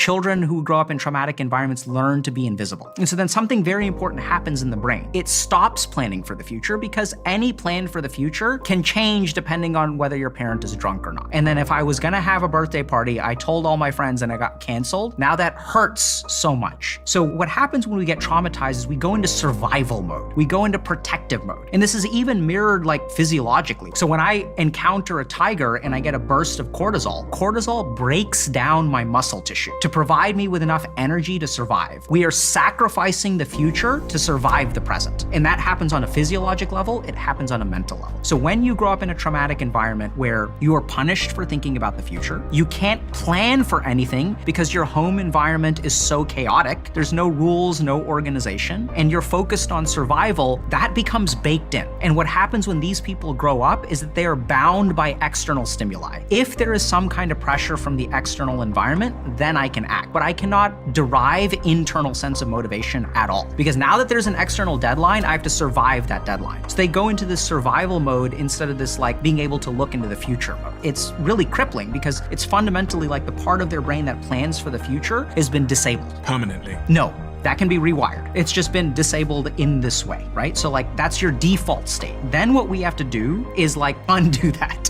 children who grow up in traumatic environments learn to be invisible. And so then something very important happens in the brain. It stops planning for the future because any plan for the future can change depending on whether your parent is drunk or not. And then if I was gonna have a birthday party, I told all my friends and I got canceled. Now that hurts so much. So what happens when we get traumatized is we go into survival mode. We go into protective mode. And this is even mirrored like physiologically. So when I encounter a tiger and I get a burst of cortisol, cortisol breaks down my muscle tissue to provide me with enough energy to survive. We are sacrificing the future to survive the present. And that happens on a physiologic level, it happens on a mental level. So when you grow up in a traumatic environment where you are punished for thinking about the future, you can't plan for anything because your home environment is so chaotic, there's no rules, no organization, and you're focused on survival, that becomes baked in. And what happens when these people grow up is that they are bound by external stimuli. If there is some kind of pressure from the external environment, then I can act. But I cannot derive internal sense of motivation at all. Because now that there's an external deadline, I have to survive that deadline. So they go into this survival mode instead of this like being able to look into the future mode. It's really crippling because it's fundamentally like the part of their brain that plans for the future has been disabled. Permanently? No. That can be rewired. It's just been disabled in this way, right? So like that's your default state. Then what we have to do is like undo that.